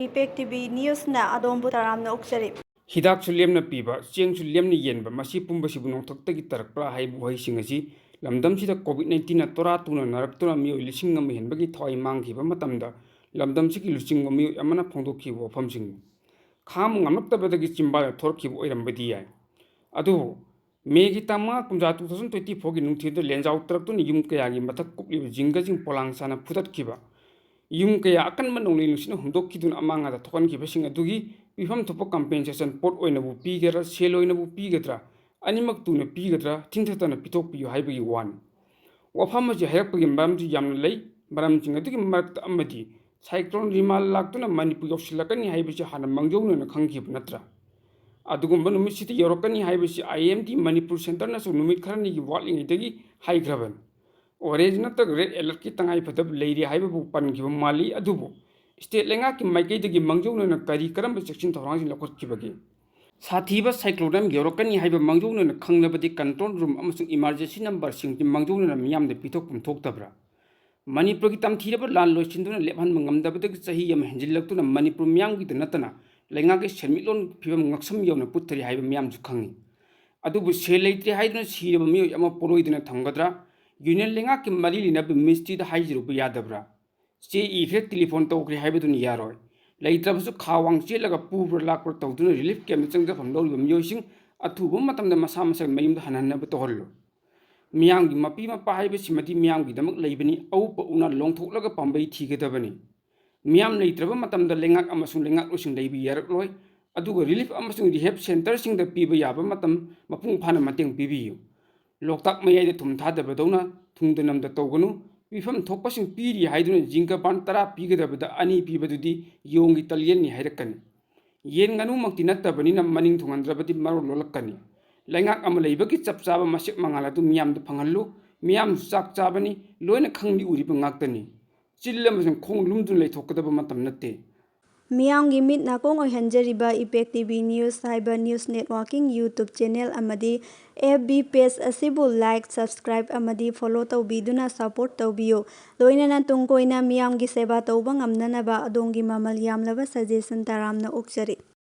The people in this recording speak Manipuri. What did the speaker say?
ꯏꯄꯦꯛ ꯇꯤꯚꯤ ꯅ꯭ꯌꯨꯁꯅ ꯑꯗꯣꯝꯕꯨ ꯇꯔꯥꯝꯅ ꯑꯣꯛꯆꯔꯤ꯫ ꯍꯤꯗꯥꯛꯁꯨ ꯂꯦꯝꯅ ꯄꯤꯕ, ꯆꯦꯡꯁꯨ ꯂꯦꯝꯅ ꯌꯦꯟꯕ, ꯃꯁꯤ ꯄꯨꯝꯕꯁꯤꯕꯨ ꯅꯣꯡꯊꯛꯇꯒꯤ ꯇꯥꯔꯛꯄ꯭ꯔꯥ ꯍꯥꯏꯕ ꯋꯥꯍꯩꯁꯤꯡ ꯑꯁꯤ ꯂꯝꯗꯝꯁꯤꯗ ꯀꯣꯚꯤꯗ-19ꯅ ꯇꯣꯔꯥ ꯇꯨꯅ ꯅꯥꯔꯛꯇꯨꯅ ꯃꯤꯑꯣꯏ 1,000 ꯍꯦꯟꯕꯒꯤ ꯊꯋꯥꯏ ꯃꯥꯡꯈꯤꯕ ꯃꯇꯝꯗ ꯂꯝꯗꯝꯁꯤꯒꯤ ꯂꯨꯆꯤꯡꯕ ꯃꯤꯑꯣꯏ ꯑꯃꯅ ꯐꯣꯡꯗꯣꯛꯈꯤꯕ ꯋꯥꯐꯝꯁꯤꯡꯅꯤ꯫ ꯈꯥꯡꯕ ꯉꯝꯂꯛꯇꯕꯗꯒꯤ ꯆꯤꯝꯕꯥꯜꯗ ꯊꯣꯔꯛꯈꯤꯕ ꯑꯣꯏꯔꯝꯕꯗꯤ ꯌꯥꯏ꯫ ꯑꯗꯨꯕꯨ ꯃꯦꯒꯤ ꯇꯥꯡ 5, ꯀꯨꯝꯖꯥ 2024ꯒꯤ ꯅꯨꯡꯊꯤꯜꯗ ꯂꯦꯟꯖꯥꯎ ꯇꯥꯔꯛꯇꯨꯅ ꯌꯨꯝ ꯀꯌꯥꯒꯤ ꯃꯊꯛ ꯀꯨꯞꯂꯤꯕ ꯖꯤꯡꯒꯁꯤꯡ ꯄꯣꯂꯥꯡ ꯁꯥꯅ ꯐꯨꯗꯠꯈꯤꯕ, ꯌꯨꯝ ꯀꯌꯥ ꯑꯀꯟꯕ ꯅꯣꯡꯂꯩ ꯅꯨꯡꯁꯤꯠꯅ ꯍꯨꯝꯗꯣꯛꯈꯤꯗꯨꯅ ꯑꯃꯥꯡ ꯑꯇꯥ ꯊꯣꯛꯍꯟꯈꯤꯕꯁꯤꯡ ꯑꯗꯨꯒꯤ ꯄꯤꯐꯝ ꯊꯣꯛꯄ ꯀꯝꯄꯦꯟꯁꯦꯁꯟ ꯄꯣꯠ ꯑꯣꯏꯅꯕꯨ ꯄꯤꯒꯗ꯭ꯔꯥ, ꯁꯦꯜ ꯑꯣꯏꯅꯕꯨ ꯄꯤꯒꯗ꯭ꯔꯥ, ꯑꯅꯤꯃꯛ ꯇꯨꯅ ꯄꯤꯒꯗ꯭ꯔꯥ, ꯊꯤꯡꯊꯗꯅ ꯄꯤꯊꯣꯛꯄꯤꯌꯨ ꯍꯥꯏꯕꯒꯤ ꯋꯥꯅꯤ꯫ ꯋꯥꯐꯝ ꯑꯁꯤ ꯍꯥꯏꯔꯛꯄꯒꯤ ꯃꯔꯝꯁꯨ ꯌꯥꯝꯅ ꯂꯩ꯫ ꯃꯔꯝꯁꯤꯡ ꯑꯗꯨꯒꯤ ꯃꯔꯛꯇ ꯑꯃꯗꯤ ꯁꯥꯏꯀ꯭ꯂꯣꯟ ꯔꯤꯃꯥꯜ ꯂꯥꯛꯇꯨꯅ ꯃꯅꯤꯄꯨꯔ ꯌꯧꯁꯤꯜꯂꯛꯀꯅꯤ ꯍꯥꯏꯕꯁꯤ ꯍꯥꯟꯅ ꯃꯥꯡꯖꯧꯅꯅ ꯈꯪꯈꯤꯕ ꯅꯠꯇ꯭ꯔꯥ? ꯑꯗꯨꯒꯨꯝꯕ ꯅꯨꯃꯤꯠꯁꯤꯗ ꯌꯧꯔꯛꯀꯅꯤ ꯍꯥꯏꯕꯁꯤ IMD ꯃꯅꯤꯄꯨꯔ ꯁꯦꯟꯇꯔꯅꯁꯨ ꯅꯨꯃꯤꯠ ꯈꯔꯅꯤꯒꯤ ꯋꯥꯠꯂꯤꯉꯩꯗꯒꯤ ꯍꯥꯏꯈ꯭ꯔꯕꯅꯤ꯫ ꯑꯣꯔꯦꯟꯖ ꯅꯠꯇ꯭ꯔꯒ ꯔꯦꯗ ꯑꯦꯂꯔꯠꯀꯤ ꯇꯉꯥꯏꯐꯗꯕ ꯂꯩꯔꯤ ꯍꯥꯏꯕꯕꯨ ꯄꯟꯈꯤꯕ ꯃꯥꯜꯂꯤ꯫ ꯑꯗꯨꯕꯨ ꯁ꯭ꯇꯦꯠ ꯂꯩꯉꯥꯛꯀꯤ ꯃꯥꯏꯀꯩꯗꯒꯤ ꯃꯥꯡꯖꯧꯅꯅ ꯀꯔꯝꯕ ꯆꯦꯛꯁꯤꯟ ꯊꯧꯔꯥꯡꯁꯤꯡ ꯂꯧꯈꯠꯈꯤꯕꯒꯦ? ꯁꯥꯊꯤꯕ ꯁꯥꯏꯀ꯭ꯂꯣꯟ ꯑꯃ ꯌꯧꯔꯛꯀꯅꯤ ꯍꯥꯏꯕ ꯃꯥꯡꯖꯧꯅꯅ ꯈꯪꯂꯕꯗꯤ ꯀꯟꯇ꯭ꯔꯣꯜ ꯔꯨꯝ ꯑꯃꯁꯨꯡ ꯏꯃꯥꯔꯖꯦꯟꯁꯤ ꯅꯝꯕꯔꯁꯤꯡꯁꯤ ꯃꯥꯡꯖꯧꯅꯅ ꯃꯤꯌꯥꯝꯗ ꯄꯤꯊꯣꯛꯐꯝ ꯊꯣꯛꯇꯕ꯭ꯔꯥ? ꯃꯅꯤꯄꯨꯔꯒꯤ ꯇꯝꯊꯤꯔꯕ ꯂꯥꯟ ꯂꯣꯏꯁꯤꯟꯗꯨꯅ ꯂꯦꯞꯍꯟꯕ ꯉꯝꯗꯕꯗꯒꯤ ꯆꯍꯤ ꯑꯃ ꯍꯦꯟꯖꯤꯜꯂꯛꯇꯨꯅ ꯃꯅꯤꯄꯨꯔ ꯃꯤꯌꯥꯝꯒꯤꯗ ꯅꯠꯇꯅ ꯂꯩꯉꯥꯛꯀꯤ ꯁꯦꯟꯃꯤꯠꯂꯣꯟ ꯐꯤꯚꯝ ꯉꯛꯁꯝ ꯌꯧꯅ ꯄꯨꯠꯊꯔꯤ ꯍꯥꯏꯕ ꯃꯤꯌꯥꯝꯁꯨ ꯈꯪꯉꯤ꯫ ꯑꯗꯨꯕꯨ ꯁꯦꯜ ꯂꯩꯇ꯭ꯔꯦ ꯍꯥꯏꯗꯨꯅ ꯁꯤꯔꯕ ꯃꯤꯑꯣꯏ ꯑꯃ ꯄꯣꯠꯂꯣꯏꯗꯅ ꯊꯝꯒꯗ꯭ꯔꯥ? ꯌꯨꯅꯤꯌꯟ ꯂꯩꯉꯥꯛꯀꯤ ꯃꯔꯤ ꯂꯩꯅꯕ ꯃꯤꯅꯤꯁꯇ꯭ꯔꯤꯗ ꯍꯥꯏꯖꯔꯨꯕ ꯌꯥꯗꯕ꯭ꯔꯥ? ꯆꯦ ꯏꯈ꯭ꯔꯦ, ꯇꯦꯂꯤꯐꯣꯟ ꯇꯧꯈ꯭ꯔꯦ ꯍꯥꯏꯕꯗꯨꯅ ꯌꯥꯔꯣꯏ꯫ ꯂꯩꯇ꯭ꯔꯕꯁꯨ ꯈꯥ ꯋꯥꯡ ꯆꯦꯜꯂꯒ ꯄꯨꯕ꯭ꯔꯥ ꯂꯥꯛꯄ꯭ꯔꯥ ꯇꯧꯗꯨꯅ ꯔꯤꯂꯤꯐ ꯀꯦꯝꯞꯇ ꯆꯪꯖꯐꯝ ꯂꯧꯔꯤꯕ ꯃꯤꯑꯣꯏꯁꯤꯡ ꯑꯊꯨꯕ ꯃꯇꯝꯗ ꯃꯁꯥ ꯃꯁꯥꯒꯤ ꯃꯌꯨꯝꯗ ꯍꯟꯍꯟꯅꯕ ꯇꯧꯍꯜꯂꯨ꯫ ꯃꯤꯌꯥꯝꯒꯤ ꯃꯄꯤ ꯃꯄꯥ ꯍꯥꯏꯕꯁꯤꯃꯗꯤ ꯃꯤꯌꯥꯝꯒꯤꯗꯃꯛ ꯂꯩꯕꯅꯤ꯫ ꯑꯎꯞꯄ ꯎꯅ ꯂꯣꯡꯊꯣꯛꯂꯒ ꯄꯥꯝꯕꯩ ꯊꯤꯒꯗꯕꯅꯤ꯫ ꯃꯤꯌꯥꯝ ꯂꯩꯇ꯭ꯔꯕ ꯃꯇꯝꯗ ꯂꯩꯉꯥꯛ ꯑꯃꯁꯨꯡ ꯂꯩꯉꯥꯛꯂꯣꯏꯁꯤꯡ ꯂꯩꯕ ꯌꯥꯔꯛꯂꯣꯏ꯫ ꯑꯗꯨꯒ ꯔꯤꯂꯤꯐ ꯑꯃꯁꯨꯡ ꯔꯤꯍꯦꯞ ꯁꯦꯟꯇꯔꯁꯤꯡꯗ ꯄꯤꯕ ꯌꯥꯕ ꯃꯇꯝ ꯃꯄꯨꯡ ꯐꯥꯅ ꯃꯇꯦꯡ ꯄꯤꯕꯤꯌꯨ꯫ ꯂꯣꯛꯇꯥꯛ ꯃꯌꯥꯏꯗ ꯊꯨꯝ ꯊꯥꯗꯕꯗꯧꯅ ꯊꯨꯡꯗ ꯅꯝꯗ ꯇꯧꯒꯅꯨ꯫ ꯄꯤꯐꯝ ꯊꯣꯛꯄꯁꯤꯡ ꯄꯤꯔꯤ ꯍꯥꯏꯗꯨꯅ ꯖꯤꯡꯒ ꯕꯥꯟ 10 ꯄꯤꯒꯗꯕꯗ 2 ꯄꯤꯕꯗꯨꯗꯤ ꯌꯣꯡꯒꯤ ꯇꯜꯌꯦꯟꯅꯤ ꯍꯥꯏꯔꯛꯀꯅꯤ꯫ ꯌꯦꯟ ꯉꯥꯅꯨꯃꯛꯇꯤ ꯅꯠꯇꯕꯅꯤꯅ ꯃꯅꯤꯡ ꯊꯨꯡꯍꯟꯗ꯭ꯔꯕꯗꯤ ꯃꯔꯣꯜ ꯂꯣꯜꯂꯛꯀꯅꯤ꯫ ꯂꯩꯉꯥꯛ ꯑꯃ ꯂꯩꯕꯒꯤ ꯆꯞ ꯆꯥꯕ ꯃꯁꯦꯛ ꯃꯉꯥꯜ ꯑꯗꯨ ꯃꯤꯌꯥꯝꯗ ꯐꯪꯍꯜꯂꯨ꯫ ꯃꯤꯌꯥꯝꯁꯨ ꯆꯥꯛ ꯆꯥꯕꯅꯤ, ꯂꯣꯏꯅ ꯈꯪꯂꯤ ꯎꯔꯤꯕ ꯉꯥꯛꯇꯅꯤ꯫ ꯆꯤꯜ ꯑꯃꯁꯨꯡ ꯈꯣꯡ ꯂꯨꯝꯗꯨꯅ ꯂꯩꯊꯣꯛꯀꯗꯕ ꯃꯇꯝ ꯅꯠꯇꯦ꯫ ꯃꯤꯌꯥꯝꯒꯤ ꯃꯤꯠ ꯅꯥꯀꯣꯡ ꯑꯣꯏꯍꯟꯖꯔꯤꯕ ꯏꯄꯦꯛ ꯇꯤꯚꯤ ꯅ꯭ꯌꯨꯁ ꯍꯥꯏꯕ ꯅ꯭ꯌꯨꯁ ꯅꯦꯠꯋꯥꯔꯛꯀꯤ ꯌꯨꯇ꯭ꯌꯨꯕ ꯆꯦꯅꯦꯜ ꯑꯃꯗꯤ FB ꯄꯦꯖ ꯑꯁꯤꯕꯨ ꯂꯥꯏꯛ, ꯁꯕꯁꯀ꯭ꯔꯥꯏꯕ ꯑꯃꯗꯤ ꯐꯣꯂꯣ ꯇꯧꯕꯤꯗꯨꯅ ꯁꯄꯣꯔꯠ ꯇꯧꯕꯤꯌꯨ꯫ ꯂꯣꯏꯅꯅ ꯇꯨꯡ ꯀꯣꯏꯅ ꯃꯤꯌꯥꯝꯒꯤ ꯁꯦꯕꯥ ꯇꯧꯕ ꯉꯝꯅꯅꯕ ꯑꯗꯣꯝꯒꯤ ꯃꯃꯜ ꯌꯥꯝꯂꯕ ꯁꯖꯦꯁꯟ ꯇꯔꯥꯝꯅ ꯑꯣꯛꯆꯔꯤ꯫